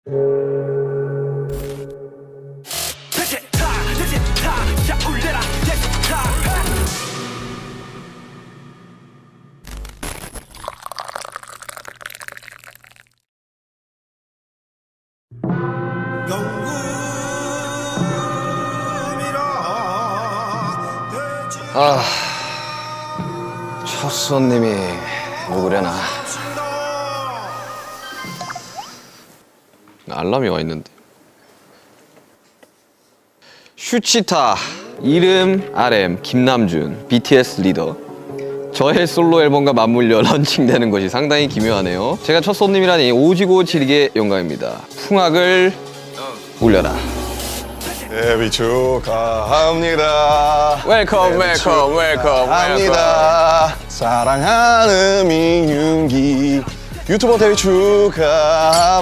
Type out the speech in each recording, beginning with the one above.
아, 첫 손님이 누구려나? 알람이 와 있는데. 슈치타, 이름 RM 김남준, BTS 리더. 저의 솔로 앨범과 맞물려 런칭되는 것이 상당히 기묘하네요. 제가 첫 손님이라니 오지고 지리게 영광입니다. 풍악을 울려라. 데뷔 축하합니다. 웰컴, 웰컴, 웰컴, 합니다. 사랑하는 민윤기 유튜버 데뷔 축하합니다.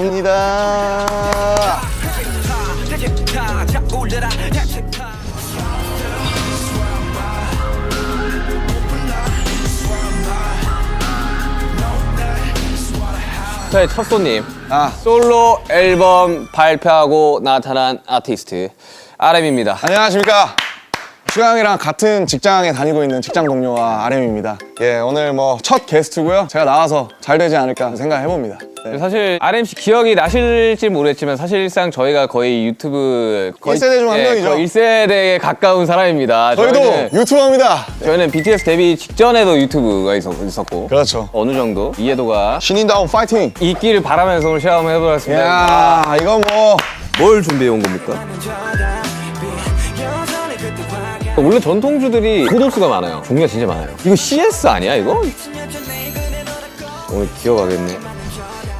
저의 첫 손님, 솔로 앨범 발표하고 나타난 아티스트 RM입니다. 안녕하십니까. 슈강이랑 같은 직장에 다니고 있는 직장 동료와 RM입니다. 예, 오늘 뭐 첫 게스트고요. 제가 나와서 잘 되지 않을까 생각해봅니다. 네. 사실 RM씨 기억이 나실지 모르겠지만 사실상 저희가 거의 유튜브 1세대 중 한 명이죠. 1세대에 가까운 사람입니다. 저희도 유튜버입니다. 저희는 BTS 데뷔 직전에도 유튜브가 있었고 그렇죠. 어느 정도 이해도가 신인다운 파이팅. 있기를 바라면서 오늘 시험을 해보겠습니다. 야, 이거 뭐 뭘 준비해 온 겁니까? 원래 전통주들이 고도수가 많아요. 종류가 진짜 많아요. 이거 CS 아니야 이거? 오늘 기억하겠네.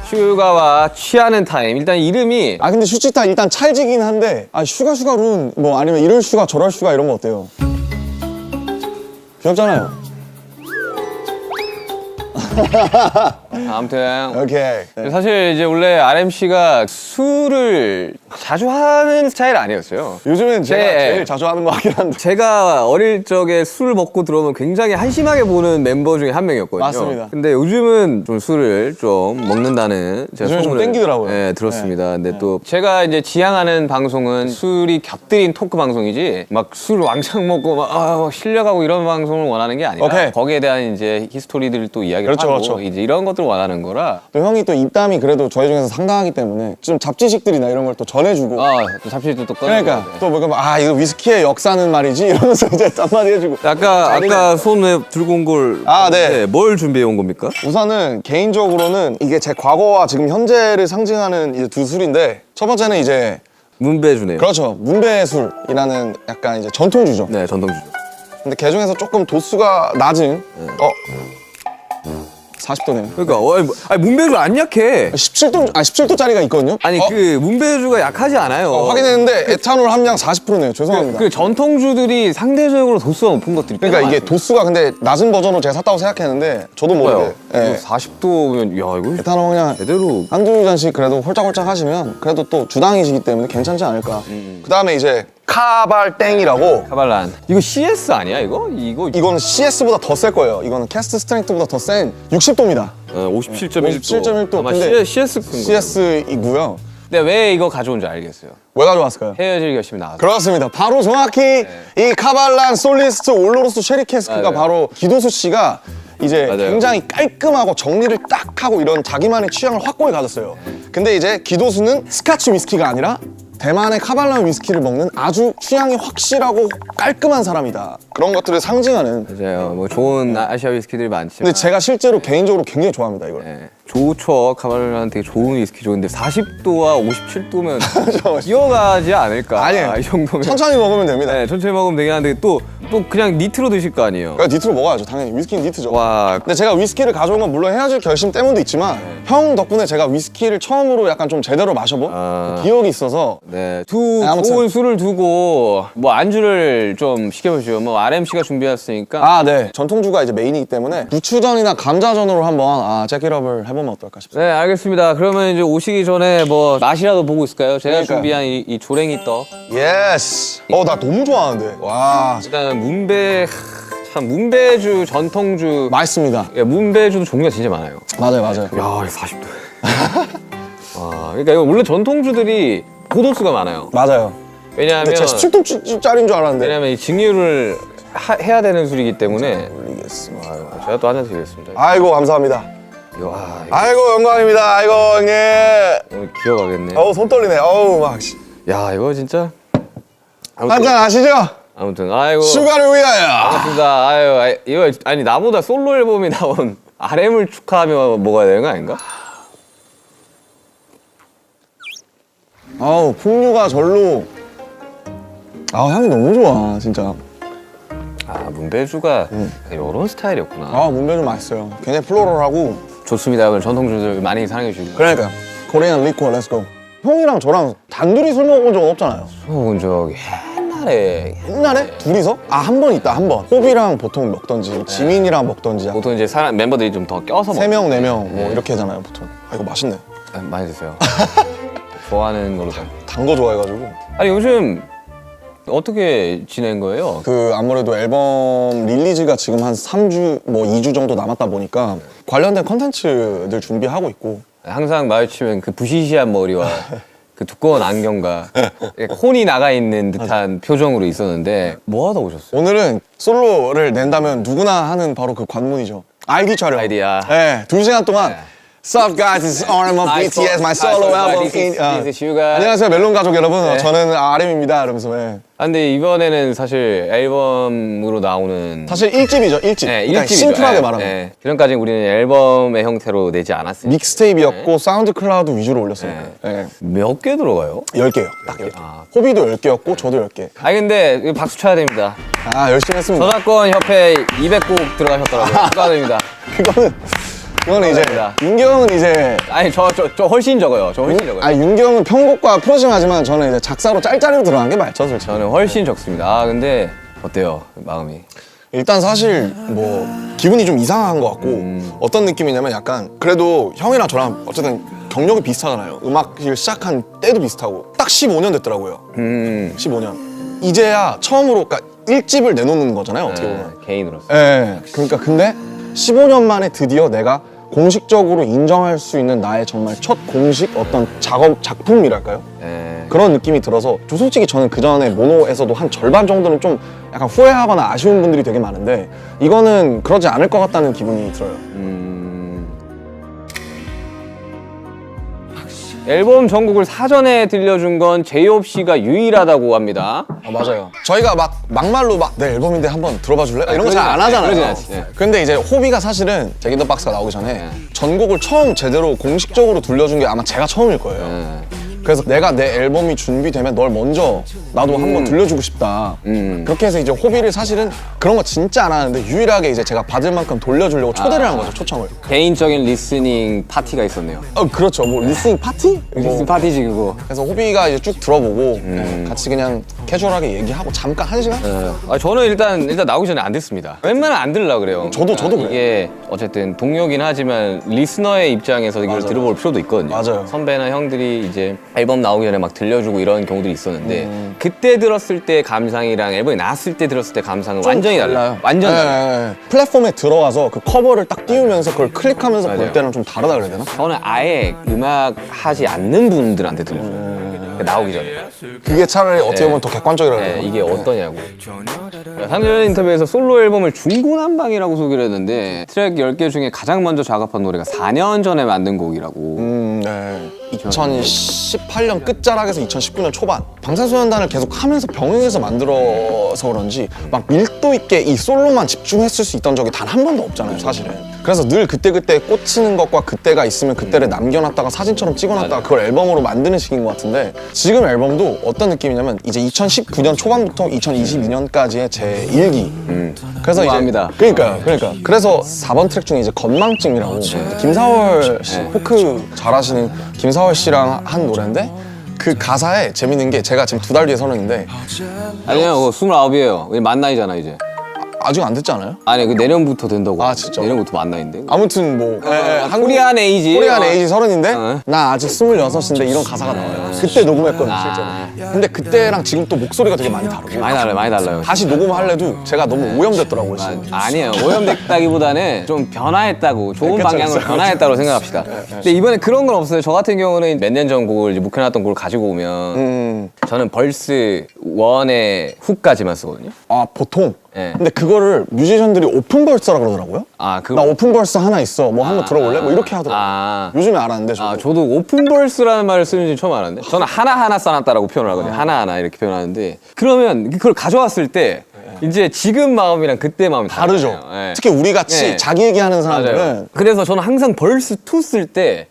슈가와 취하는 타임. 일단 이름이 근데 슈치타 일단 찰지긴 한데 슈가룬 뭐 아니면 이럴 슈가 저럴 슈가 이런 거 어때요? 귀엽잖아요. 아무튼 오케이. 사실 이제 원래 RM씨가 술을 자주 하는 스타일 아니었어요. 요즘엔 제가 네. 제일 자주 하는 거 같긴 한데. 제가 어릴 적에 술을 먹고 들어오면 굉장히 한심하게 보는 멤버 중에 한 명이었거든요. 맞습니다. 근데 요즘은 좀 술을 좀 먹는다는 제가 요즘에 좀 소문을, 땡기더라고요. 네, 들었습니다. 근데 또 제가 이제 지향하는 방송은 술이 곁들인 토크 방송이지 막 술 왕창 먹고 막 실려가고 이런 방송을 원하는 게 아니라 오케이. 거기에 대한 이제 히스토리들을 또 이야기를 그렇죠, 하고 그렇죠. 이제 이런 것들을 원하는 거라 또 형이 또 입담이 그래도 저희 중에서 상당하기 때문에 좀 잡지식들이나 이런 걸 또 전해주고. 또 잡지도 또 꺼내고 그러니까 또 뭐가 이거 위스키의 역사는 말이지 이러면서 이제 딴마디 해주고. 아까 손에 들고 온 걸 네. 뭘 준비해 온 겁니까? 우선은 개인적으로는 이게 제 과거와 지금 현재를 상징하는 이제 두 술인데 첫 번째는 이제 문배주네요. 그렇죠. 문배술이라는 약간 이제 전통주죠. 네, 전통주죠. 근데 개 중에서 조금 도수가 낮은 40도네요. 그러니까 문배주 안 약해. 17도짜리가 있거든요. 아니 그 문배주가 약하지 않아요. 확인했는데 에탄올 함량 40%네요. 죄송합니다. 그 전통주들이 상대적으로 도수가 높은 것들이 그러니까 이게 도수가 근데 낮은 버전으로 제가 샀다고 생각했는데 저도 모르게 예. 40도면 야 이거 에탄올 함량 제대로 한두 잔씩 그래도 홀짝홀짝 하시면 그래도 또 주당이시기 때문에 괜찮지 않을까. 그 다음에 이제 카발땡이라고. 카발란. 이거 CS 아니야 이거? 이거는 CS보다 더 셀 거예요. 이거는 캐스트 스트렝스보다 더 센 60도입니다. 57.1도. 57.1도. 아마 근데 CS 큰 거. CS이고요. 근데 왜 이거 가져온지 알겠어요. 왜 가져왔을까요? 헤어질 결심이 나와서. 그렇습니다. 바로 정확히 이 카발란 솔리스트 올로로스 쉐리 캐스크가 맞아요. 바로 기도수 씨가 이제 맞아요. 굉장히 깔끔하고 정리를 딱 하고 이런 자기만의 취향을 확고히 가졌어요. 근데 이제 기도수는 스카치 위스키가 아니라 대만의 카발란 위스키를 먹는 아주 취향이 확실하고 깔끔한 사람이다. 그런 것들을 상징하는. 맞아요. 뭐 좋은 아시아 위스키들이 많지만. 근데 제가 실제로 개인적으로 굉장히 좋아합니다, 이걸. 네. 좋죠. 카발란 되게 좋은 위스키죠. 근데 40도와 57도면 기어가지 않을까? 아니에요. 이 정도면. 천천히 먹으면 됩니다. 네, 천천히 먹으면 되긴 한데 또 그냥 니트로 드실 거 아니에요. 그러니까 니트로 먹어야죠, 당연히. 위스키는 니트죠. 와, 근데 제가 위스키를 가져온 건 물론 헤어질 결심 때문도 있지만 형 덕분에 제가 위스키를 처음으로 약간 좀 제대로 마셔본 기억이 있어서. 네, 아무튼. 좋은 술을 두고 뭐 안주를 좀 시켜보시죠. 뭐 RMC가 준비했으니까. 네. 전통주가 이제 메인이기 때문에 부추전이나 감자전으로 한번 잭잇업을 해보면 어떨까 싶습니다. 네, 알겠습니다. 그러면 이제 오시기 전에 뭐 맛이라도 보고 있을까요? 제가 그러니까요. 준비한 이 조랭이 떡. 예스. 나 너무 좋아하는데. 와. 일단 참 문배주 전통주. 맛있습니다. 문배주도 종류가 진짜 많아요. 맞아요, 맞아요. 야, 40도. 그러니까 이거 원래 전통주들이 고도수가 많아요. 맞아요. 왜냐하면 근데 제가 17도짜리인 줄 알았는데. 왜냐면 이 증류를 해야 되는 술이기 때문에. 올리겠습니다. 제가 또 한잔 드리겠습니다. 아이고 감사합니다. 와, 아이고 영광입니다. 아이고 형님. 오늘 기억하겠네. 어우 손 떨리네. 어우 막. 야, 이거 진짜. 한잔 하시죠. 아무튼 아이고. 슈가를 위하여. 반갑습니다. 아유, 이거 아니 나보다 솔로 앨범이 나온 RM을 축하하며 먹어야 되는 거 아닌가? 아우 풍류가 절로. 아 향이 너무 좋아 진짜. 문배주가 이런 스타일이었구나. 문배주 맛있어요. 굉장히 플로럴하고. 좋습니다. 오늘 전통주들 많이 사랑해 주시고. 그러니까 코리안 리코어 렛츠고. 형이랑 저랑 단둘이 술 먹어본 적은 없잖아요. 먹은 적 옛날에 둘이서? 한 번 있다 한 번. 호비랑 보통 먹던지 지민이랑 먹던지 보통 이제 멤버들이 좀 더 껴서 먹어요. 3명 4명 뭐 이렇게 하잖아요 보통. 이거 맛있네. 많이 드세요. 좋아하는 걸로. 단 거 좋아해가지고. 아니 요즘 어떻게 지낸 거예요? 아무래도 앨범 릴리즈가 지금 한 3주 뭐 2주 정도 남았다 보니까 관련된 컨텐츠들 준비하고 있고. 항상 마주치면 그 부시시한 머리와 그 두꺼운 안경과 혼이 나가 있는 듯한 표정으로 있었는데 뭐 하다 오셨어요? 오늘은 솔로를 낸다면 누구나 하는 바로 그 관문이죠. 아이디 촬영. 아이디야. 네, 2시간 동안 Sup guys, it's RM of BTS, my solo album. This is Suga. 안녕하세요 멜론 가족 여러분. 저는 RM입니다. 이러면서. 근데 이번에는 사실 앨범으로 나오는 사실 1집이죠, 1집. 네, 그러니까 1집이죠. 심플하게 말하면. 네. 지금까지 우리는 앨범의 형태로 내지 않았어요. 믹스테이프였고 사운드 클라우드 위주로 올렸습니다. 네. 몇 개 들어가요? 10개요. 딱 10개. 호비도 10개였고 저도 10개. 근데 이거 박수 쳐야 됩니다. 열심히 했습니다. 저작권 협회 200곡 들어가셨더라고요. 축하드립니다. 그거는 이제 감사합니다. 윤경은 이제 저 훨씬 적어요. 저 훨씬 적어요. 윤경은 편곡과 프로듀싱 하지만 저는 이제 작사로 짤짤이로 들어간 게 맞죠, 솔직히. 저는 훨씬 적습니다. 근데 어때요? 마음이? 일단 사실 뭐 기분이 좀 이상한 것 같고 어떤 느낌이냐면 약간 그래도 형이랑 저랑 어쨌든 경력이 비슷하잖아요. 음악을 시작한 때도 비슷하고 딱 15년 됐더라고요. 15년. 이제야 처음으로 그러니까 1집을 내놓는 거잖아요, 어떻게 보면. 개인으로서. 예. 그러니까 근데 15년 만에 드디어 내가 공식적으로 인정할 수 있는 나의 정말 첫 공식 어떤 작품이랄까요? 그런 느낌이 들어서 솔직히 저는 그 전에 모노에서도 한 절반 정도는 좀 약간 후회하거나 아쉬운 분들이 되게 많은데 이거는 그러지 않을 것 같다는 기분이 들어요. 앨범 전곡을 사전에 들려준 건 제이홉 씨가 유일하다고 합니다. 맞아요. 저희가 막말로 내 앨범인데 한번 들어봐 줄래? 이런 거 잘 안 하잖아요. 그러진 않지. 네. 근데 이제 호비가 사실은 잭인더 박스가 나오기 전에 전곡을 처음 제대로 공식적으로 들려준 게 아마 제가 처음일 거예요. 그래서 내가 내 앨범이 준비되면 널 먼저 나도 한번 들려주고 싶다. 그렇게 해서 이제 호비를 사실은 그런 거 진짜 안 하는데 유일하게 이제 제가 받을 만큼 돌려주려고 초대를 한 거죠, 초청을. 개인적인 리스닝 파티가 있었네요. 그렇죠. 뭐 리스닝 파티? 리스닝 파티지 그거. 그래서 호비가 이제 쭉 들어보고 같이 그냥 캐주얼하게 얘기하고 잠깐 1시간? 저는 일단 나오기 전에 안 듣습니다. 웬만하면 안 들으려고 그래요. 저도 그래요. 이게 어쨌든 동료긴 하지만 리스너의 입장에서 이걸 들어볼 필요도 있거든요. 맞아요. 선배나 형들이 이제 앨범 나오기 전에 막 들려주고 이런 경우들이 있었는데 그때 들었을 때 감상이랑 앨범이 나왔을 때 들었을 때 감상은 완전히 달라요. 완전 달라요. 플랫폼에 들어가서 그 커버를 딱 띄우면서 그걸 클릭하면서 볼 때는 좀 다르다 그래야 되나? 저는 아예 음악 하지 않는 분들한테 들려줘요. 나오기 전에. 그게 차라리 어떻게 보면 더 객관적이라고 해야 되나? 이게 어떠냐고. 3년 전 인터뷰에서 솔로 앨범을 중구난방이라고 소개를 했는데 트랙 10개 중에 가장 먼저 작업한 노래가 4년 전에 만든 곡이라고. 네. 2018년 끝자락에서 2019년 초반 방탄소년단을 계속 하면서 병행해서 만들어서 그런지 막 밀도 있게 이 솔로만 집중했을 수 있던 적이 단 한 번도 없잖아요, 사실은. 그래서 늘 그때그때 꽂히는 것과 그때가 있으면 그때를 남겨놨다가 사진처럼 찍어놨다가 그걸 앨범으로 만드는 식인 것 같은데 지금 앨범도 어떤 느낌이냐면 이제 2019년 초반부터 2022년까지의 제 일기. 그래서 좋아합니다. 이제 그러니까 그래서 4번 트랙 중에 이제 건망증이라고 김사월 씨 포크 잘하시는 김사월 씨랑 한 노래인데 그 가사에 재밌는 게 제가 지금 2달 뒤에 서른인데 아니요, 29이에요. 우리 만 나이잖아 이제. 아직 안 됐지 않아요? 아니 그 내년부터 된다고. 아, 진짜? 내년부터 만나인데. 아무튼 뭐 코리안 에이지. 코리안 에이지 30인데 어. 나 아직 26인데 이런 가사가 나와요. 그때 녹음했거든요, 실제로. 근데 그때랑 지금 또 목소리가 되게 많이 다르고 많이 달라요, 많이 달라요. 다시 녹음하려도 제가 너무 오염됐더라고요, 지금. 아니에요. 오염됐다기보다는 좀 변화했다고, 좋은 그쵸, 방향으로 그쵸, 변화했다고 생각합시다. 근데 이번에 그런 건 없어요. 저 같은 경우는 몇 년 전 곡을 이제 묵혀놨던 곡을 가지고 오면 저는 벌스 1의 훅까지만 쓰거든요. 아, 보통? 네. 근데 그거를 뮤지션들이 오픈벌스라 그러더라고요. 아, 나 오픈벌스 하나 있어. 뭐 한번 들어볼래? 뭐 이렇게 하더라고요. 아. 요즘에 알았는데 저도. 아, 저도 오픈벌스라는 말을 쓰는지 처음 알았는데 저는 하나하나 써놨다라고 표현을 하거든요. 하나하나 이렇게 표현하는데 그러면 그걸 가져왔을 때 이제 지금 마음이랑 그때 마음이 다르죠. 다르잖아요. 네. 특히 우리 같이 네. 자기 얘기하는 맞아요. 사람들은 그래서 저는 항상 벌스 2 쓸 때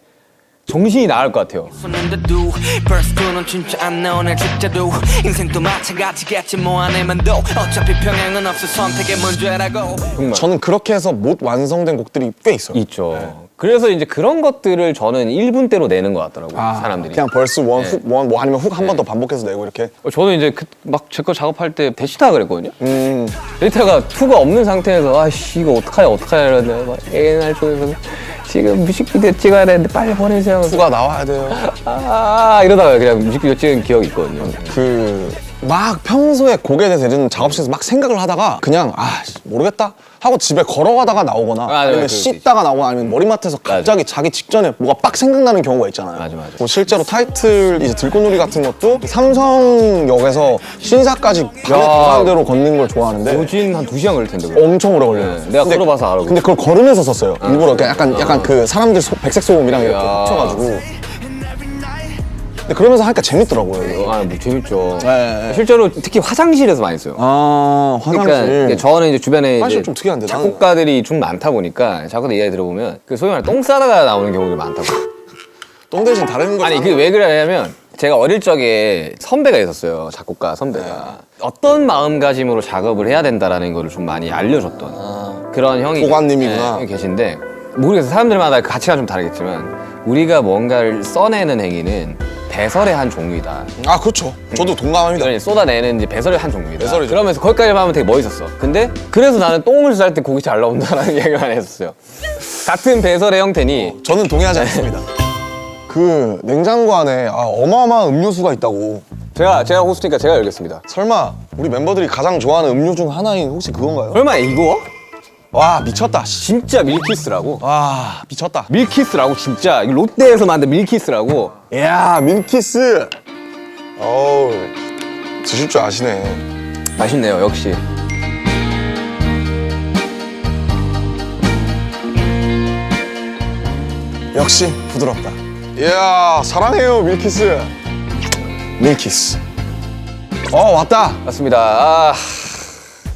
정신이 나갈 것 같아요. 손는데도 벌스는 진짜 안 나오네 진짜도 인생도 마찬가지겠지 뭐 안 해만도 어차피 평행은 없어 선택의 문제라고. 정말 저는 그렇게 해서 못 완성된 곡들이 꽤 있어요. 있죠. 그래서 이제 그런 것들을 저는 1분대로 내는 것 같더라고요. 사람들이. 그냥 벌스 원, 훅 원, 뭐 아니면 훅 한 번 더 반복해서 내고 이렇게. 저는 이제 막 제 거 작업할 때 데이터가 그랬거든요. 데이터가 2가 없는 상태에서 아씨 이거 어떡하냐 이러는데 막 옛날 쪽에서 지금 뮤직비디오 찍어야 되는데 빨리 보내세요. 후가 나와야 돼요. 이러다가 그냥 뮤직비디오 찍은 기억이 있거든요. 막 평소에 곡에 대해서 예전 작업실에서 막 생각을 하다가 그냥 모르겠다 하고 집에 걸어가다가 나오거나 맞아요. 아니면 그럴 수 씻다가 나오거나 아니면 머리맡에서 갑자기 자기 직전에 뭐가 빡 생각나는 경우가 있잖아요. 맞아. 뭐 실제로 타이틀 이제 들꽃놀이 같은 것도 삼성역에서 신사까지 밤에 도산대로 걷는 걸 좋아하는데 오진 한 2시간 걸릴 텐데. 그거. 엄청 오래 걸려요. 내가 걸어봐서 알아. 근데 그걸 걸으면서 썼어요. 일부러 약간 그 사람들 백색 소음이랑 이렇게 야. 합쳐가지고. 근데 그러면서 하니까 재밌더라고요. 이거. 뭐 재밌죠. 네. 실제로 특히 화장실에서 많이 써요. 화장실. 그러니까 저는 이제 주변에 화장실 이제 좀 특이한데, 나는. 작곡가들이 좀 많다 보니까 작곡가들 이야기 들어보면 그 소위 말해 똥 싸다가 나오는 경우가 많다고. 똥 대신 다른 거. 아니 그게 왜 그러냐면 제가 어릴 적에 선배가 있었어요. 작곡가 선배가. 어떤 마음가짐으로 작업을 해야 된다라는 거를 좀 많이 알려줬던 그런 형이 보관님이구나. 형이 계신데 모르겠어요. 사람들마다 그 가치가 좀 다르겠지만 우리가 뭔가를 써내는 행위는 배설의 한 종류이다. 아, 그렇죠. 저도 동감합니다. 그러니 쏟아내는 이제 배설의 한 종류이다. 배설이죠. 그러면서 거기까지 하면 되게 멋있었어. 근데 그래서 나는 똥을 쌀 때 곡이 잘 나온다라는 얘기만 했었어요. 같은 배설의 형태니 저는 동의하지 않습니다. 그 냉장고 안에 어마어마한 음료수가 있다고. 제가 호스트니까 제가 열겠습니다. 설마 우리 멤버들이 가장 좋아하는 음료 중 하나인 혹시 그건가요? 설마 이거? 와, 미쳤다. 씨. 진짜 밀키스라고. 와, 미쳤다. 밀키스라고 진짜 이거 롯데에서 만든 밀키스라고. 이야, 밀키스. 어우, 드실 줄 아시네. 맛있네요 역시. 역시 부드럽다. 이야, 사랑해요, 밀키스. 밀키스. 왔다. 맞습니다.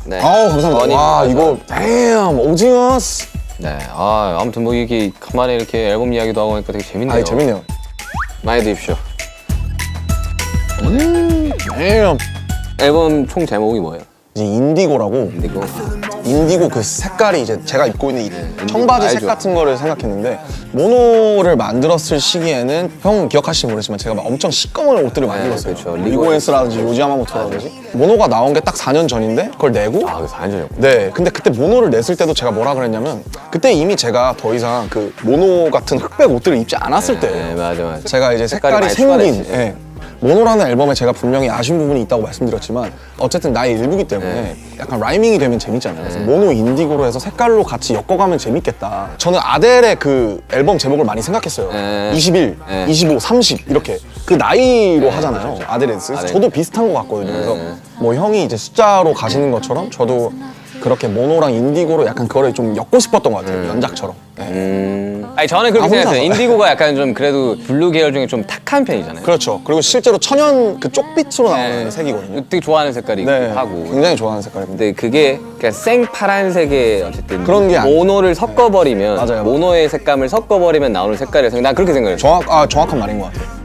네. 감사합니다. 어니, 와, 이거 damn, 오징어스. 네. 아무튼 뭐 이렇게 간만에 이렇게 앨범 이야기도 하고 하니까 되게 재밌네요. 재밌네요. 많이 드십시오. damn. 앨범 총 제목이 뭐예요? 이제 인디고라고. 이거 인디고 그 색깔이 이제 제가 입고 있는 이 청바지 색 알죠. 같은 거를 생각했는데 모노를 만들었을 시기에는 형 기억하실지 모르겠지만 제가 막 엄청 시꺼먼 옷들을 많이 입었어요. 그렇죠. 리고엔스라든지 요지야마모토라든지 모노가 나온 게 딱 4년 전인데 그걸 내고 그래서 4년 전이었고. 네, 근데 그때 모노를 냈을 때도 제가 뭐라 그랬냐면 그때 이미 제가 더 이상 그 모노 같은 흑백 옷들을 입지 않았을 때예요. 네, 맞아. 제가 이제 색깔이 많이 생긴 추가됐지. 예. 모노라는 앨범에 제가 분명히 아쉬운 부분이 있다고 말씀드렸지만 어쨌든 나의 일부기 때문에 약간 라이밍이 되면 재밌잖아요. 그래서 모노 인디고로 해서 색깔로 같이 엮어가면 재밌겠다. 저는 아델의 그 앨범 제목을 많이 생각했어요. 21, 25, 30 이렇게 그 나이로 하잖아요. 아델에스. 그래서 저도 비슷한 것 같거든요. 그래서 뭐 형이 이제 숫자로 가시는 것처럼 저도 그렇게 모노랑 인디고로 약간 그거를 좀 엮고 싶었던 것 같아요. 연작처럼. 네. 아니 저는 그렇게 혼자서. 생각해요. 인디고가 약간 좀 그래도 블루 계열 중에 좀 탁한 편이잖아요. 그렇죠. 그리고 실제로 천연 그 쪽빛으로 나오는 색이거든요. 되게 좋아하는 색깔이기도 네, 하고. 굉장히 좋아하는 색깔입니다. 근데 그게 그냥 생 파란색의 어쨌든 그런 게 모노를 섞어버리면 맞아요. 모노의 색감을 섞어버리면 나오는 색깔이라서 난 그렇게 생각해요. 정확한 말인 것 같아요.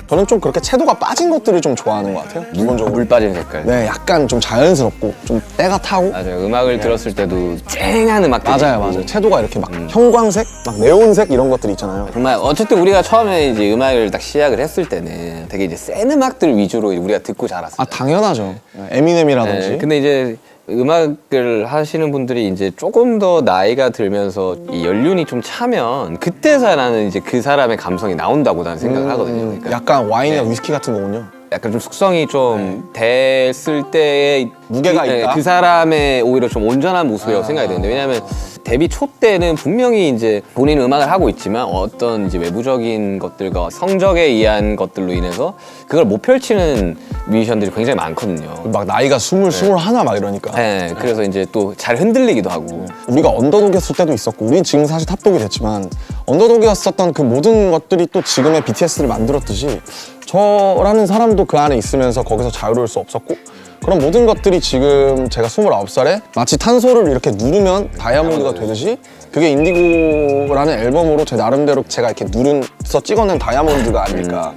저는 좀 그렇게 채도가 빠진 것들을 좀 좋아하는 것 같아요. 기본적으로. 물 빠진 색깔. 네, 약간 좀 자연스럽고 좀 때가 타고. 맞아요. 음악을 들었을 때도 쨍한 음악들. 맞아요. 채도가 이렇게 막 형광색, 막 네온색 이런 것들 있잖아요. 정말 어쨌든 우리가 처음에 이제 음악을 딱 시작을 했을 때는 되게 이제 센 음악들 위주로 우리가 듣고 자랐어요. 당연하죠. 에미넴이라든지. 네, 근데 이제 음악을 하시는 분들이 이제 조금 더 나이가 들면서 이 연륜이 좀 차면 그때서야 나는 이제 그 사람의 감성이 나온다고 나는 생각을 하거든요. 그러니까 약간 와인이나 네. 위스키 같은 거군요. 약간 좀 숙성이 좀 됐을 때의 무게가 그, 있다? 그 사람의 오히려 좀 온전한 모습이라고 생각이 되는데 왜냐하면 데뷔 초 때는 분명히 이제 본인 음악을 하고 있지만 어떤 이제 외부적인 것들과 성적에 의한 것들로 인해서 그걸 못 펼치는 뮤지션들이 굉장히 많거든요. 막 나이가 21 막 이러니까. 네, 그래서 이제 또 잘 흔들리기도 하고. 우리가 언더독이었을 때도 있었고 우린 지금 사실 탑독이 됐지만 언더독이었었던 그 모든 것들이 또 지금의 BTS를 만들었듯이 저라는 사람도 그 안에 있으면서 거기서 자유로울 수 없었고 그런 모든 것들이 지금 제가 29살에 마치 탄소를 이렇게 누르면 다이아몬드가 되듯이 그게 인디고라는 앨범으로 제 나름대로 제가 이렇게 누른서 찍어낸 다이아몬드가 아닐까.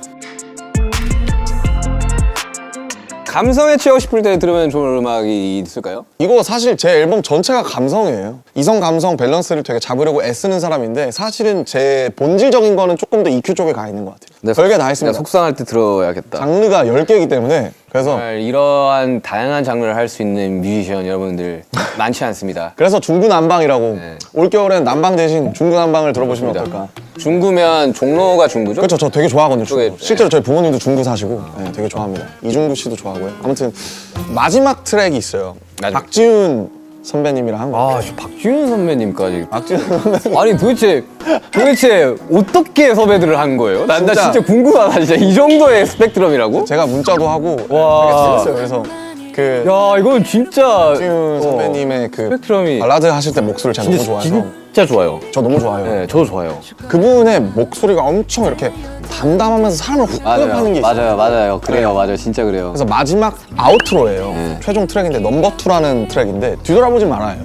감성에 취하고 싶을 때 들으면 좋은 음악이 있을까요? 이거 사실 제 앨범 전체가 감성이에요. 이성 감성 밸런스를 되게 잡으려고 애쓰는 사람인데 사실은 제 본질적인 거는 조금 더 EQ 쪽에 가 있는 것 같아요. 별게 다 있습니다. 속상할 때 들어야겠다. 장르가 10개이기 때문에 그래서 정말 이러한 다양한 장르를 할 수 있는 뮤지션 여러분들 많지 않습니다. 그래서 중구난방이라고 네. 올겨울엔 난방 대신 중구난방을 들어보시면 어떨까. 중구면 종로가 중구죠? 그렇죠. 저 되게 좋아하거든요. 중구. 그쪽에, 실제로 저희 부모님도 중구 사시고 네, 되게 좋아합니다. 이중구 씨도 좋아하고요. 아무튼 마지막 트랙이 있어요. 마지막. 박지훈 선배님이랑 한 거. 아, 저 박지훈 선배님까지. 박지훈 선배님. 아니 도대체 어떻게 섭외들을 한 거예요? 나 진짜. 진짜 궁금하다. 진짜 이 정도의 스펙트럼이라고? 제가 문자도 하고 와. 되게 재밌어요. 그래서 그 야, 이건 진짜 박지훈 선배님의 그 스펙트럼이 발라드 하실 때 목소리를 제가 너무 좋아해서 진짜 좋아요. 저 너무 좋아요. 네, 저도 좋아요. 그분의 목소리가 엄청 이렇게 담담하면서 사람을 훅 끌어파는 게 있어요. 맞아요. 그래요, 네. 맞아요. 진짜 그래요. 그래서 마지막 아우트로예요. 최종 트랙인데 넘버 2라는 트랙인데 뒤돌아보지 말아요.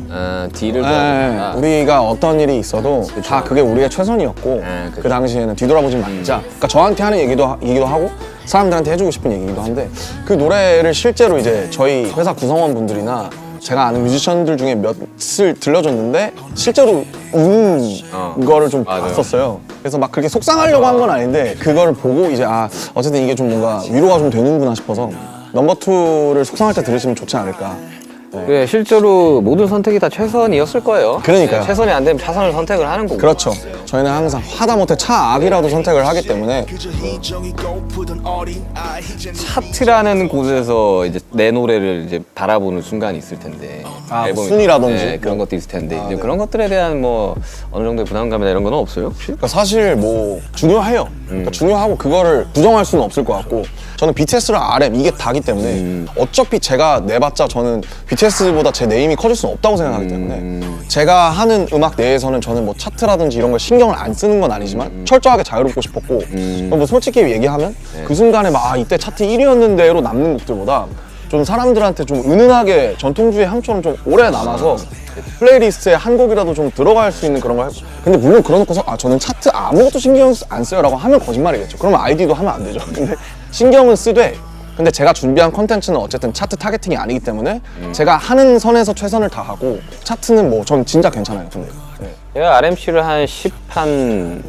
뒤를 네, 보는구나. 우리가 어떤 일이 있어도 다 그게 우리의 최선이었고 그쵸. 그 당시에는 뒤돌아보지 말자. 그러니까 저한테 하는 얘기도 하고 사람들한테 해주고 싶은 얘기기도 한데 그 노래를 실제로 이제 저희 회사 구성원분들이나 제가 아는 뮤지션들 중에 몇을 들려줬는데 실제로 우는 거를 좀 맞아요. 봤었어요. 그래서 막 그렇게 속상하려고 한 건 아닌데 그거를 보고 이제 어쨌든 이게 좀 뭔가 위로가 좀 되는구나 싶어서 넘버 2를 속상할 때 들으시면 좋지 않을까. 네, 실제로 모든 선택이 다 최선이었을 거예요. 그러니까요. 네, 최선이 안 되면 차선을 선택을 하는 거고. 그렇죠. 저희는 항상 하다못해 차악이라도 선택을 하기 때문에 차트라는 곳에서 이제 내 노래를 이제 바라보는 순간이 있을 텐데. 앨범이- 순위라든지 네, 그런 것도 있을 텐데. 이제 그런 것들에 대한 뭐 어느 정도의 부담감이나 이런 건 없어요, 혹시? 그러니까 사실 뭐 중요해요. 그러니까 중요하고 그거를 부정할 수는 없을 것 같고 저는 BTS랑 RM 이게 다기 때문에 어차피 제가 내봤자 저는 BTS보다 제 네임이 커질 수는 없다고 생각하기 때문에 제가 하는 음악 내에서는 저는 뭐 차트라든지 이런 걸 신경을 안 쓰는 건 아니지만 철저하게 자유롭고 싶었고 뭐 솔직히 얘기하면 그 순간에 막 이때 차트 1위였는데로 남는 곡들보다 좀 사람들한테 좀 은은하게 전통주의 향처럼 좀 오래 남아서 플레이리스트에 한 곡이라도 좀 들어갈 수 있는 그런 거 해보. 근데 물론 그러놓고서 저는 차트 아무것도 신경 안 써요 라고 하면 거짓말이겠죠. 그러면 아이디도 하면 안 되죠. 근데 신경은 쓰되 근데 제가 준비한 컨텐츠는 어쨌든 차트 타겟팅이 아니기 때문에 제가 하는 선에서 최선을 다하고 차트는 뭐 전 진짜 괜찮아요. 근데 네. 제가 RMC를 한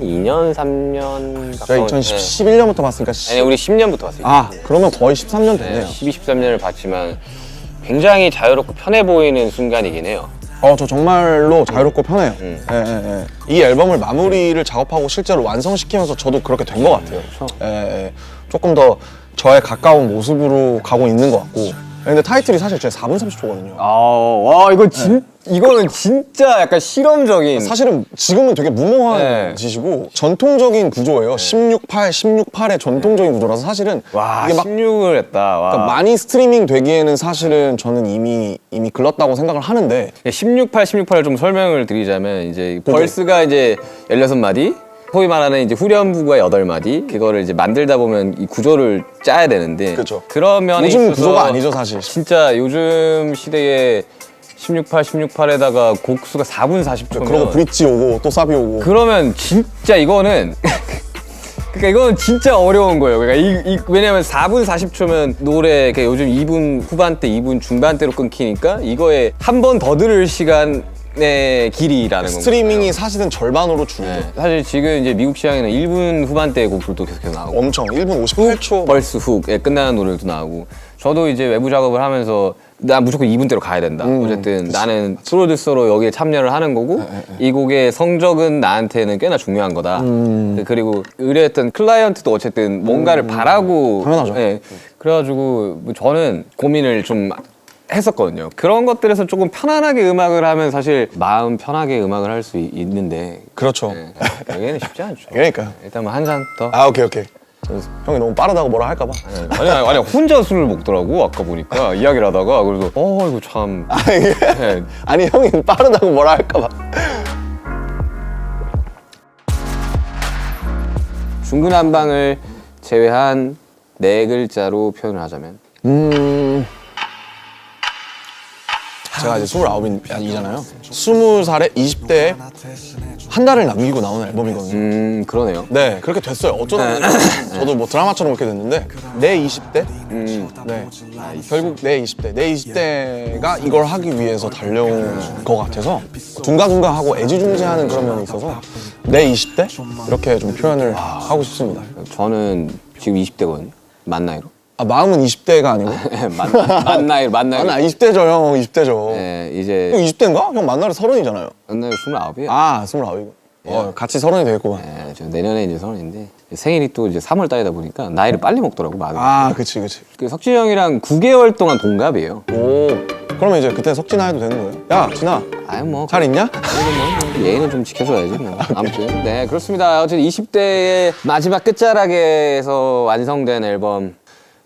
2년, 3년 제가 2011년부터 봤으니까 아니, 우리 10년부터 왔어요. 그러면 거의 13년 됐네요. 12, 13년을 봤지만 굉장히 자유롭고 편해 보이는 순간이긴 해요. 저 정말로 자유롭고 편해요. 이 앨범을 마무리를 작업하고 실제로 완성시키면서 저도 그렇게 된 것 같아요. 조금 더 저에 가까운 모습으로 가고 있는 것 같고. 근데 타이틀이 사실 제 4분 30초거든요. 와, 이거는 진짜 약간 실험적인. 사실은 지금은 되게 무모한 네. 짓이고 전통적인 구조예요. 16:8의 전통적인 구조라서 사실은 와, 이게 막 16을 했다. 와. 그러니까 많이 스트리밍 되기에는 사실은 저는 이미 글렀다고 생각을 하는데 16:8을 좀 설명을 드리자면 이제 벌스가 이제 16마디, 소위 말하는 이제 후렴부가 8마디, 그거를 이제 만들다 보면 이 구조를 짜야 되는데 그쵸. 그런 면에 요즘 있어서 구조가 아니죠 사실. 진짜 요즘 시대에 16:8에다가 곡수가 4분 40초면 그러고 브릿지 오고 또 사비 오고 그러면 진짜 이거는 그러니까 이건 진짜 어려운 거예요. 그러니까 왜냐면 4분 40초면 노래 요즘 2분 후반대, 2분 중반대로 끊기니까 이거에 한 번 더 들을 시간의 길이라는 건가요? 스트리밍이 사실은 절반으로 줄죠. 네. 사실 지금 이제 미국 시장에는 1분 후반대 곡들도 계속해서 나오고 엄청 1분 58초 벌스 훅에 끝나는 노래도 나오고 저도 이제 외부 작업을 하면서 나 무조건 이분대로 가야 된다. 어쨌든 나는 프로듀서로 여기에 참여를 하는 거고 이 곡의 성적은 나한테는 꽤나 중요한 거다. 그리고 의뢰했던 클라이언트도 어쨌든 뭔가를 바라고 당연하죠. 예. 그래가지고 뭐 저는 고민을 좀 했었거든요. 그런 것들에서 조금 편안하게 음악을 하면 사실 마음 편하게 음악을 할 수 있는데 그렇죠. 여기는 쉽지 않죠. 그러니까요. 일단 뭐 한 잔 더. 아 오케이. 형이 너무 빠르다고 뭐라 할까봐. 아니 혼자 술을 먹더라고 아까 보니까 이야기를 하다가 그래서 이거 참 네. 아니 형이 빠르다고 뭐라 할까봐. 중구난방을 제외한 네 글자로 표현을 하자면 제가 이제 29이잖아요. 20살에 20대에 한 달을 남기고 나오는 앨범이거든요. 그러네요. 네, 그렇게 됐어요. 어쩌다 보니까 저도 뭐 드라마처럼 그렇게 됐는데 내 20대? 네, 결국 내 20대가 이걸 하기 위해서 달려온 것 같아서 둥가둥가하고 애지중지하는 그런 면이 있어서 내 20대? 이렇게 좀 표현을 하고 싶습니다. 저는 지금 20대거든요. 만 나이로. 아, 마음은 20대가 아니고? 만 나이로. 아, 나 20대죠, 형. 20대죠. 네, 이제 형 20대인가? 형 만나래 30이잖아요. 만 나이로 29이에요. 아, 29이고. 같이 30이 되겠구만. 네, 저 내년에 이제 30인데 생일이 또 이제 3월 달이다 보니까 나이를 빨리 먹더라고 마음이. 아, 그치. 그 석진이 형이랑 9개월 동안 동갑이에요. 오, 그러면 이제 그때 석진아 해도 되는 거예요? 야, 진아, 아유 뭐 잘 있냐? 예의는 좀 지켜줘야지 뭐. 아무튼 네 그렇습니다. 어쨌든 20대의 마지막 끝자락에서 완성된 앨범.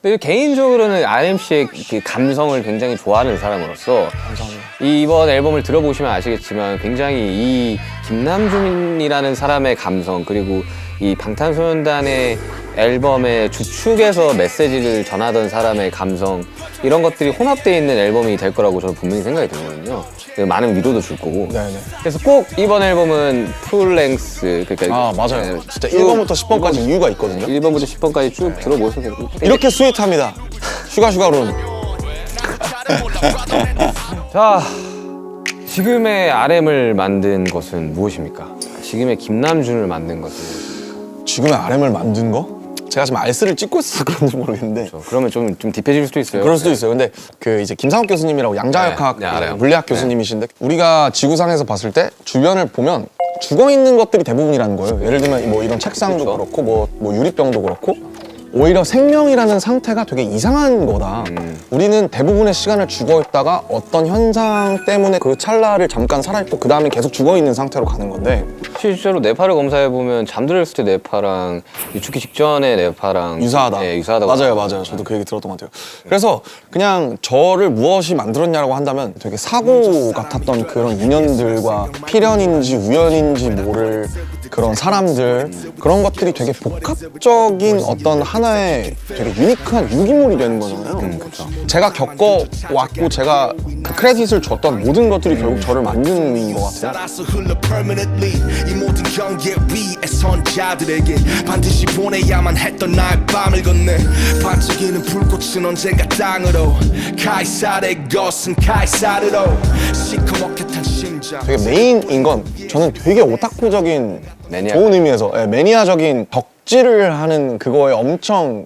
근데 개인적으로는 RMC의 그 감성을 굉장히 좋아하는 사람으로서 이번 앨범을 들어보시면 아시겠지만 굉장히 이 김남준이라는 사람의 감성 그리고 이 방탄소년단의 앨범의 주축에서 메시지를 전하던 사람의 감성 이런 것들이 혼합되어 있는 앨범이 될 거라고 저는 분명히 생각이 들거든요. 많은 위로도 줄 거고. 네네. 그래서 꼭 이번 앨범은 풀랭스 그러니까 아, 맞아요. 네, 진짜 쭉 1번부터 10번까지 이유가 있거든요. 1번부터 10번까지 쭉 들어보셔도 되고. 이렇게 스윗합니다. 슈가룬. 자, 지금의 RM을 만든 것은 무엇입니까? 지금의 김남준을 만든 것은 무엇입니까? 지금의 RM을 만든 거? 제가 지금 알스를 찍고 있어서 그런지 모르겠는데 그러면 좀 딥해질 수도 있어요. 그럴 수도 있어요. 근데 그 이제 김상욱 교수님이라고 양자역학 네, 알아요. 물리학 교수님이신데 우리가 지구상에서 봤을 때 주변을 보면 죽어 있는 것들이 대부분이라는 거예요. 예를 들면 뭐 이런 책상도 그렇죠. 그렇고 뭐 유리병도 그렇고 오히려 생명이라는 상태가 되게 이상한 거다. 우리는 대부분의 시간을 죽어 있다가 어떤 현상 때문에 그 찰나를 잠깐 살아있고 그 다음에 계속 죽어 있는 상태로 가는 건데 실제로 뇌파를 검사해 보면 잠들었을 때 뇌파랑 죽기 직전의 뇌파랑 유사하다. 네, 유사하다고. 맞아요. 저도 그 얘기 들었던 것 같아요. 그래서 그냥 저를 무엇이 만들었냐라고 한다면 되게 사고 같았던 그런 인연들과 필연인지 우연인지 모를 그런 사람들 그런 것들이 되게 복합적인 어떤 하나의 되게 유니크한 유기물이 되는 거잖아요. 그렇죠. 제가 겪어왔고 제가 그 크레딧을 줬던 모든 것들이 결국 저를 만드는 것 같아요. 살아서 흘러 permanently 이 모든 경계 위에 선 자들에게 반드시 보내야만 했던 나의 밤을 건네 반짝이는 불꽃은 언젠가 땅으로 카이사르의 것은 카이사르로 시커멓게 탄 심장 되게 메인인 건 저는 되게 오타쿠적인 매니아. 좋은 의미에서 매니아적인 덕질을 하는 그거에 엄청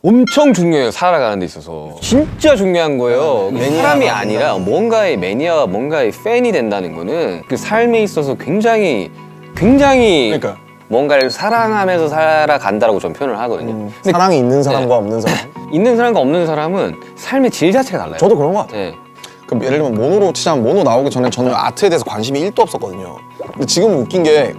중요해요. 살아가는 데 있어서 진짜 중요한 거예요. 사람이 아니라 뭔가의 매니아와 뭔가의 팬이 된다는 거는 그 삶에 있어서 굉장히 그러니까요. 뭔가를 사랑하면서 살아간다라고 저는 표현을 하거든요. 근데 사랑이 있는 사람과 없는 사람. 있는 사람과 없는 사람은 삶의 질 자체가 달라요. 저도 그런 것 같아요. 네. 그럼 예를 들면 모노로 치자면 모노 나오기 전에 저는 아트에 대해서 관심이 1도 없었거든요. 근데 지금 웃긴 게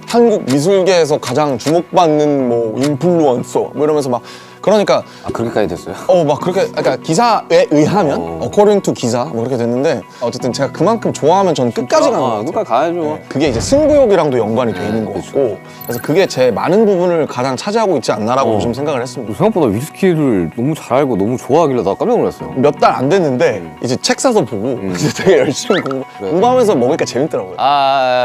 한국 미술계에서 가장 주목받는 뭐 인플루언서 뭐 이러면서 막 그러니까 그렇게까지 됐어요? 막 그렇게 그러니까 기사에 의하면 according to 기사 뭐 그렇게 됐는데 어쨌든 제가 그만큼 좋아하면 저는 끝까지 가는 것 같아요. 끝까지 가야죠. 그게 이제 승부욕이랑도 연관이 돼 있는 것 같고 그래서 그게 제 많은 부분을 가장 차지하고 있지 않나라고 좀 생각을 했습니다. 생각보다 위스키를 너무 잘 알고 너무 좋아하길래 나 깜짝 놀랐어요. 몇 달 안 됐는데 이제 책 사서 보고 이제 되게 열심히 공부하면서 먹으니까 재밌더라고요.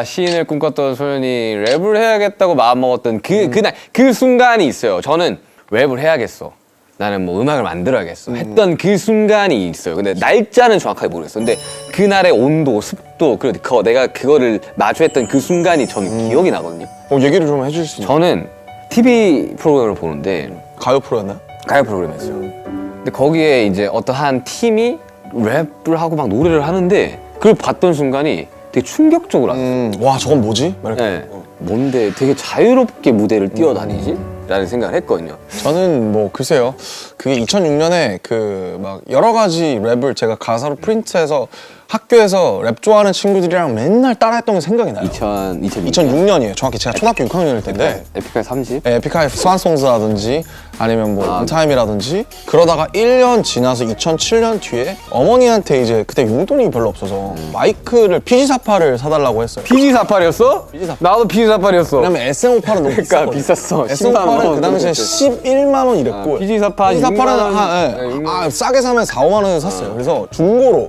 시인을 꿈꿨던 소연이 랩을 해야겠다고 마음먹었던 그날 그 순간이 있어요. 저는 랩을 해야겠어. 나는 뭐 음악을 만들어야겠어. 했던 그 순간이 있어요. 근데 날짜는 정확하게 모르겠어. 근데 그날의 온도, 습도, 그리고 내가 그거를 마주했던 그 순간이 저는 기억이 나거든요. 얘기를 좀 해주실 수 있나요? 저는 TV 프로그램을 보는데 가요 프로였나요? 가요 프로그램이었어요. 근데 거기에 이제 어떤 한 팀이 랩을 하고 막 노래를 하는데 그걸 봤던 순간이 되게 충격적으로 왔어요. 와 저건 뭐지? 막 이렇게. 네. 뭔데 되게 자유롭게 무대를 뛰어다니지? 라는 생각을 했거든요. 저는 뭐 글쎄요 그게 2006년에 그 막 여러 가지 랩을 제가 가사로 프린트해서 학교에서 랩 좋아하는 친구들이랑 맨날 따라했던 게 생각이 나요. 2006년이에요. 정확히 제가 초등학교 6학년일 텐데 에픽하이 30? 네, 에픽하이 스완송스라든지 아니면 뭐 인타임이라든지 그러다가 1년 지나서 2007년 뒤에 어머니한테 이제 그때 용돈이 별로 없어서 마이크를 PG48을 사달라고 했어요. PG48이었어? 나도 PG48이었어. 왜냐면 SM58은 너무 그러니까 비쌌거든요. 비쌌어. 10만 SM58은 원. 그 당시에 11만 원 이랬고 PG48 PG48은 싸게 사면 4, 5만 원에 샀어요. 그래서 중고로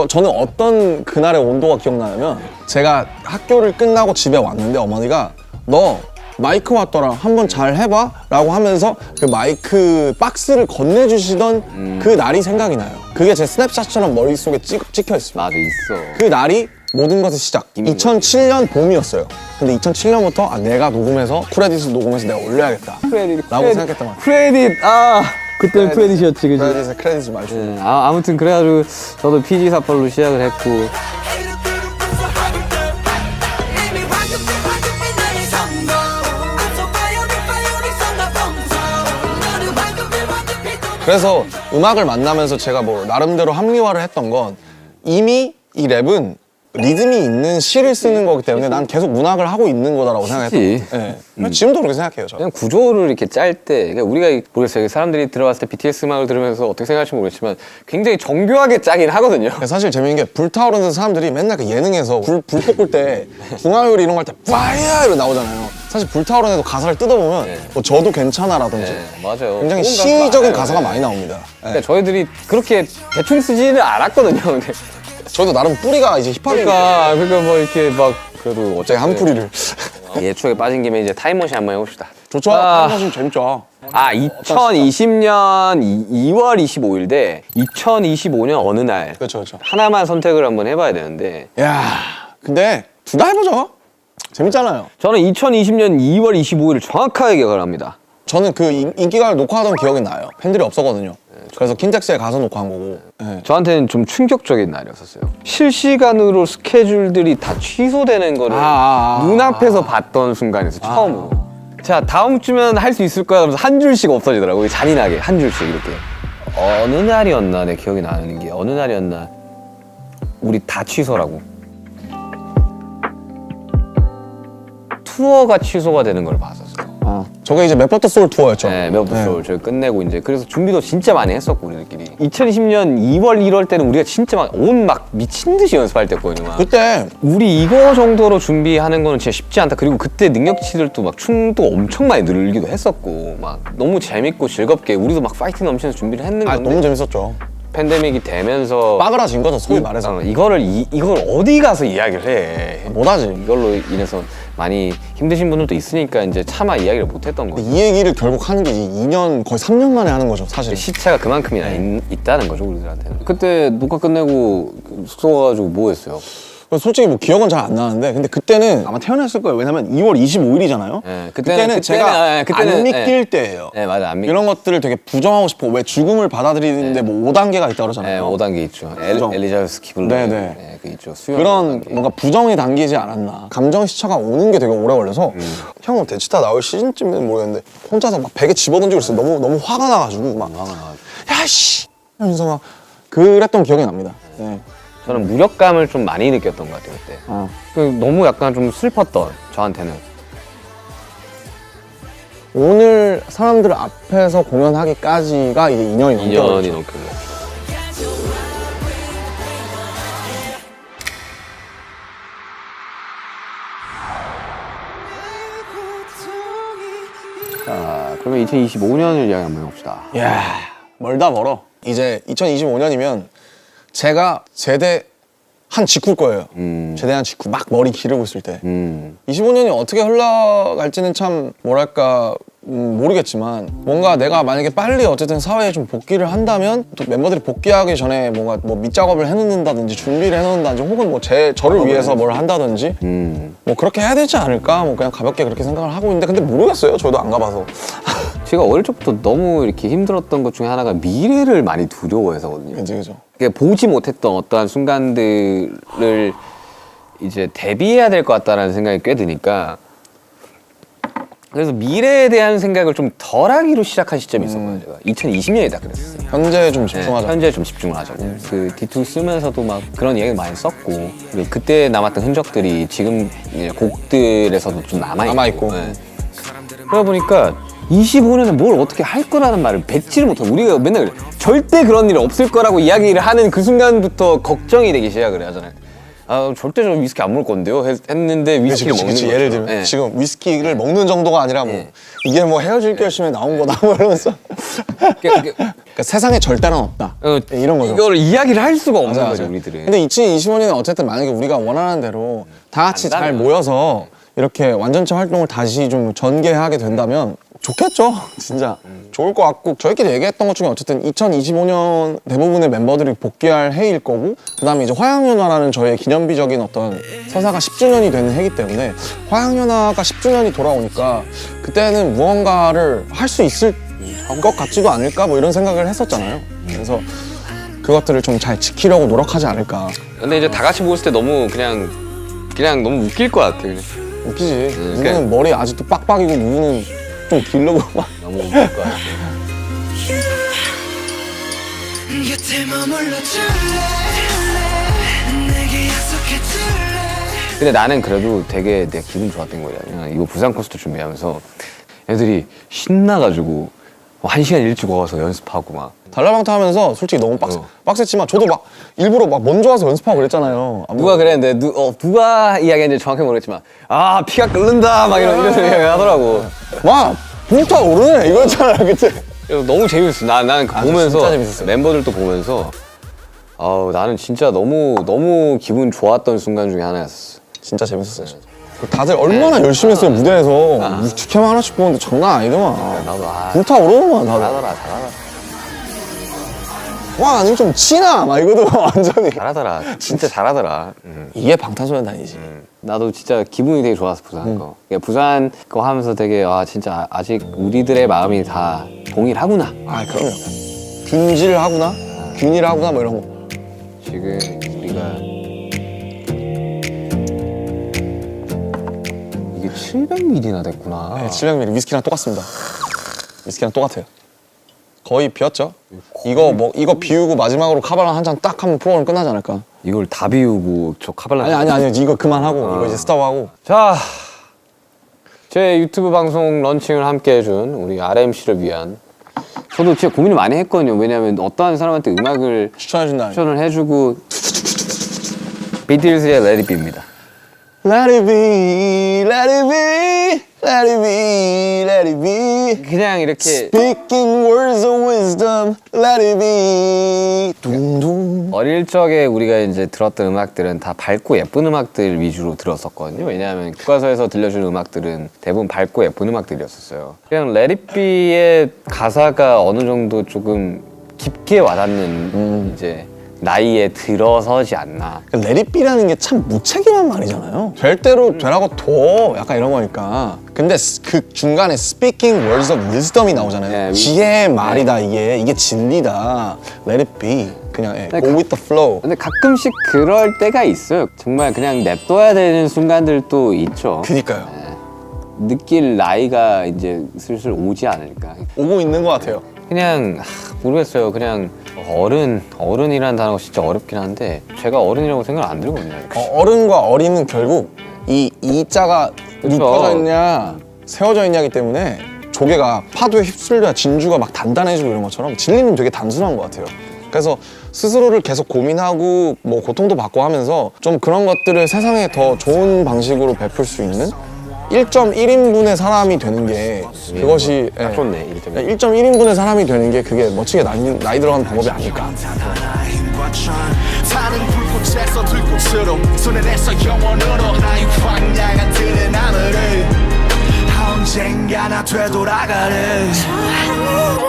저는 어떤 그날의 온도가 기억나냐면 제가 학교를 끝나고 집에 왔는데 어머니가 너 마이크 왔더라 한번 잘 해봐 라고 하면서 그 마이크 박스를 건네주시던 그 날이 생각이 나요. 그게 제 스냅샷처럼 머릿속에 찍혀 있습니다. 맞아, 있어. 그 날이 모든 것의 시작. 2007년 봄이었어요. 근데 2007년부터 내가 녹음해서 크레딧을 녹음해서 내가 올려야겠다 라고 생각했단 말이에요. 크레딧! 그때는 크레딧이었지, 그치? 크레딧을 많이 줬어요. 아무튼 그래가지고 저도 PG48로 시작을 했고 그래서 음악을 만나면서 제가 뭐 나름대로 합리화를 했던 건 이미 이 랩은 리듬이 있는 시를 쓰는 거기 때문에 난 계속 문학을 하고 있는 거다라고 생각했던 그치. 거예요. 네. 지금도 그렇게 생각해요. 저는. 그냥 구조를 이렇게 짤 때 그러니까 우리가 모르겠어요. 사람들이 들어봤을 때 BTS 음악을 들으면서 어떻게 생각할지 모르겠지만 굉장히 정교하게 짜긴 하거든요. 사실 재밌는 게 불타오르는 사람들이 맨날 그 예능에서 불 볶을 때 중화요리 이런 거 할 때 파이어 이러고 나오잖아요. 사실 불타오르는 애도 가사를 뜯어보면 뭐 저도 괜찮아라든지 맞아요. 굉장히 좋은 시적인 가사. 가사가 많이 나옵니다. 네. 그러니까 저희들이 그렇게 대충 쓰지는 않았거든요. 근데 저도 나름 뿌리가 이제 힙합이니까 그러니까 뭐 이렇게 막 그래도 어차피 한 뿌리를 예초에 빠진 김에 이제 타임머신 한번 해봅시다. 좋죠? 하시면 재밌죠. 2020년 2월 25일 대 2025년 어느 날 그렇죠. 하나만 선택을 한번 해봐야 되는데 야, 근데 둘 다 해보죠. 재밌잖아요. 저는 2020년 2월 25일을 정확하게 기억을 합니다. 저는 그 인기가를 녹화하던 기억이 나요. 팬들이 없었거든요. 그래서 킨텍스에 가서 녹화한 거고. 네. 저한테는 좀 충격적인 날이었어요. 실시간으로 스케줄들이 다 취소되는 거를 눈앞에서 봤던 순간에서 처음으로. 자, 다음 주면 할 수 있을 거야. 그러면서 한 줄씩 없어지더라고요. 잔인하게 한 줄씩 이렇게. 어느 날이었나 내 기억이 나는 게 어느 날이었나 우리 다 취소라고. 투어가 취소가 되는 걸 봤었어요. 저게 이제 맥버터 소울 투어였죠. 네, 메어프 소울 저희 끝내고 이제 그래서 준비도 진짜 많이 했었고 우리들끼리. 2020년 2월 1월 때는 우리가 진짜 막 미친 듯이 연습할 때거든요. 막. 그때 우리 이거 정도로 준비하는 거는 진짜 쉽지 않다. 그리고 그때 능력치들도 막 춤도 엄청 많이 늘기도 했었고 막 너무 재밌고 즐겁게 우리도 막 파이팅 넘치면서 준비를 했는 건데 너무 재밌었죠. 팬데믹이 되면서 빠그라진 거죠, 소위 말해서. 이걸 어디 가서 이야기를 해. 못하지. 이걸로 인해서 많이 힘드신 분들도 있으니까 이제 차마 이야기를 못 했던 거죠. 이 얘기를 결국 하는 게 2년, 거의 3년 만에 하는 거죠, 사실. 시차가 그만큼이나 있다는 거죠, 우리들한테는. 그때 녹화 끝내고 숙소 가가지고 뭐 했어요? 솔직히 뭐 기억은 잘 안 나는데 근데 그때는 아마 태어났을 거예요. 왜냐면 2월 25일이잖아요. 네, 그때는 제가 안 믿길 때예요. 네, 맞아. 안 믿길. 이런 것들을 되게 부정하고 싶어. 왜 죽음을 받아들이는데 뭐 5단계가 있다고 네, 그러잖아요. 5단계 있죠. 부정. 엘리자베스 키블러. 네. 그 있죠. 수영 그런 5단계. 뭔가 부정이 담기지 않았나. 감정 시차가 오는 게 되게 오래 걸려서 형은 대치타 나올 시즌쯤은 모르겠는데 혼자서 막 베개 집어던지고 있어요. 너무 화가 나가지고 막 야씨 하면서 막 그랬던 기억이 납니다. 네. 저는 무력감을 좀 많이 느꼈던 것 같아요, 그때. 너무 약간 좀 슬펐던, 저한테는. 오늘 사람들 앞에서 공연하기까지가 이제 2년이 2년이 넘게 넘게 걸렸죠. 자, 그러면 2025년을 이야기 한번 해봅시다. 이야 멀다 멀어. 이제 2025년이면 제가 제대한 직후일 거예요. 제대한 직후 막 머리 기르고 있을 때 25년이 어떻게 흘러갈지는 참 뭐랄까 모르겠지만 뭔가 내가 만약에 빨리 어쨌든 사회에 좀 복귀를 한다면 또 멤버들이 복귀하기 전에 뭔가 뭐 밑작업을 해놓는다든지 준비를 해놓는다든지 혹은 뭐 저를 위해서 뭘 한다든지 뭐 그렇게 해야 되지 않을까 뭐 그냥 가볍게 그렇게 생각을 하고 있는데 근데 모르겠어요. 저도 안 가봐서 제가 어릴 적부터 너무 이렇게 힘들었던 것 중에 하나가 미래를 많이 두려워해서거든요. 그죠. 그러니까 보지 못했던 어떠한 순간들을 이제 대비해야 될 것 같다라는 생각이 꽤 드니까 그래서 미래에 대한 생각을 좀 덜하기로 시작한 시점이 있었거든요. 제가 2020년에 딱 그랬어요. 현재에 좀 네, 집중하자. 현재에 좀 집중을 하자고. 그 D2 쓰면서도 막 그런 이야기 많이 썼고 그리고 그때 남았던 흔적들이 지금 이제 곡들에서도 좀 남아있고. 네. 그러다 보니까 25년에 뭘 어떻게 할 거라는 말을 뱉지를 못하고 우리가 맨날 그래. 절대 그런 일 없을 거라고 이야기를 하는 그 순간부터 걱정이 되기 시작을 하잖아요. 아, 절대 저 위스키 안 먹을 건데요? 했는데 위스키를 먹는 거죠. 예를 들면 네. 지금 위스키를 먹는 정도가 아니라 뭐 네. 이게 뭐 헤어질 결심에 나온 거다 뭐 이러면서 그러니까 세상에 절대는 없다. 이런 거죠. 이거를 이야기를 할 수가 없는 맞아, 거죠, 맞아. 우리들은. 근데 2025년에 어쨌든 만약에 우리가 원하는 대로 다 같이 잘 간다면. 모여서 이렇게 완전체 활동을 다시 좀 전개하게 된다면 좋겠죠. 진짜 좋을 것 같고 저희끼리 얘기했던 것 중에 어쨌든 2025년 대부분의 멤버들이 복귀할 해일 거고 그다음에 이제 화양연화라는 저의 기념비적인 어떤 서사가 10주년이 되는 해이기 때문에 화양연화가 10주년이 돌아오니까 그때는 무언가를 할 수 있을 것 같지도 않을까 뭐 이런 생각을 했었잖아요. 그래서 그것들을 좀 잘 지키려고 노력하지 않을까. 근데 이제 다 같이 모였을 때 너무 그냥 너무 웃길 것 같아. 그냥. 웃기지. 누구는 머리 아직도 빡빡이고 누구는 좀 길르고 막. 너무 웃길 것 같아. 곁에 머물러 줄래 내게 약속해 줄래 근데 나는 그래도 되게 내가 기분 좋았던 거냐면 이거 부산 콘서트 준비하면서 애들이 신나가지고 1시간 일찍 와서 연습하고 막 달라방타 하면서 솔직히 너무 빡셌지만 저도 막 일부러 막 먼저 와서 연습하고 그랬잖아요. 누가 그랬는데 누가 이야기했는지 정확히 모르겠지만 아 피가 끓는다 막 이런 이야기 하더라고. 와 불타오르네 이거였잖아 그때. 그래서 너무 재밌었어. 나는 그 보면서 진짜 재밌었어요. 멤버들도 보면서 나는 진짜 너무 기분 좋았던 순간 중에 하나였어. 진짜 재밌었어요. 다들 얼마나 열심히 했어요 무대에서. 직캠 하나씩 보는데 장난 아니더만. 나도 불타오르더만 다들. 잘하더라. 와 아니면 좀 치나 막 이거도 완전히. 잘하더라. 진짜 잘하더라. 이게 방탄소년단이지. 나도 진짜 기분이 되게 좋았어 부산 거. 그러니까 부산 거 하면서 되게 진짜 아직 우리들의 마음이 다 동일하구나. 아 그럼요. 균질하구나, 균일하구나 뭐 이런 거. 지금 우리가 이게 700ml나 됐구나. 네, 700ml 위스키랑 똑같습니다. 위스키랑 똑같아요. 거의 비었죠? 이거 비우고 마지막으로 카발란 한 잔 딱 하면 프로그램 끝나지 않을까? 이걸 다 비우고 저 카발라. 아니 이거 그만하고 이거 이제 스탑하고. 자, 제 유튜브 방송 런칭을 함께 해준 우리 RMC를 위한 저도 진짜 고민을 많이 했거든요. 왜냐면 어떠한 사람한테 음악을 추천해준다. 추천을 해주고 비틀즈의 Let It Be입니다. Let it be, let it be, let it be, let it be. 그냥 이렇게 Speaking words of wisdom, let it be. 둥둥. 어릴 적에 우리가 이제 들었던 음악들은 다 밝고 예쁜 음악들 위주로 들었었거든요. 왜냐하면 교과서에서 들려주는 음악들은 대부분 밝고 예쁜 음악들이었었어요. 그냥 Let It Be의 가사가 어느 정도 조금 깊게 와닿는 이제 나이에 들어서지 않나. Let it be라는 게 참 무책임한 말이잖아요. 될 대로 되라고 둬. 약간 이런 거니까. 근데 그 중간에 speaking words of wisdom이 나오잖아요. 네, 지혜의 말이다 이게 진리다. Let it be. 그냥 go with the flow. 근데 가끔씩 그럴 때가 있어요. 정말 그냥 냅둬야 되는 순간들도 있죠. 그니까요. 느낄 나이가 이제 슬슬 오지 않을까. 오고 있는 것 같아요. 그냥 모르겠어요. 그냥 어른이라는 단어가 진짜 어렵긴 한데 제가 어른이라고 생각 안 들거든요. 어른과 어린은 결국 이 자가 그쵸. 눕혀져 있냐 세워져 있냐기 때문에 조개가 파도에 휩쓸려야 진주가 막 단단해지고 이런 것처럼 진리는 되게 단순한 것 같아요. 그래서 스스로를 계속 고민하고 뭐 고통도 받고 하면서 좀 그런 것들을 세상에 더 좋은 방식으로 베풀 수 있는 1.1인분의 사람이 되는 게 그것이 딱 좋네. 1.1인분의 사람이 되는 게 그게 멋지게 나이 들어가는 방법이 아닐까. 타는 불꽃에서 들꽃으로 손에 내서 영원으로 나의 황량한 들의 나무를 언젠가 나 되돌아가는 저 하늘을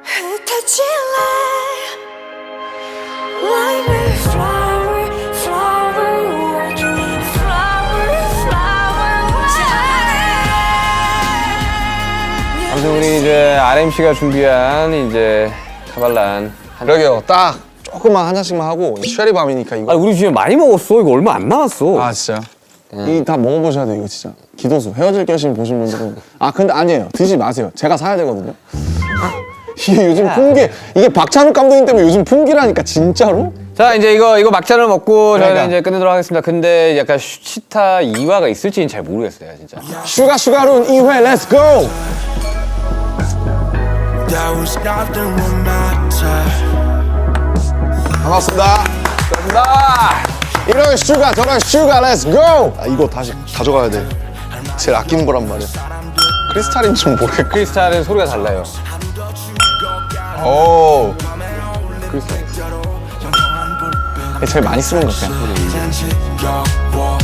흩어질래 Like a flower, flower, flower, flower, 그래서 우리 이제 RMC가 준비한 이제 카발란. 그러게요. 딱 조금만 한 잔씩만 하고 쉐리밤이니까 이거. 우리 지금 많이 먹었어. 이거 얼마 안 남았어. 아 진짜요? 이 다 먹어보셔야 돼요 이거 진짜. 기도수 헤어질 결심 보신 분들은 근데 아니에요. 드시지 마세요. 제가 사야 되거든요. 이게 요즘 풍기 이게 박찬욱 감독님 때문에 요즘 풍기라니까 진짜로? 자 이제 이거 막잔을 먹고 저희는 그러니까. 이제 끝내도록 하겠습니다. 근데 약간 치타 2화가 있을지는 잘 모르겠어요 진짜. 슈가룬 2회 렛츠 고! There was nothing wrong that 반갑습니다. 감사합니다. 이런 슈가 저런 슈가 렛츠 고! 이거 다시 가져가야 돼. 제일 아끼는 거란 말이야. 크리스탈인 줄 모르겠고. 크리스탈은 소리가 달라요. 오. 제일 많이 쓰는 것 같아요. 지겨워.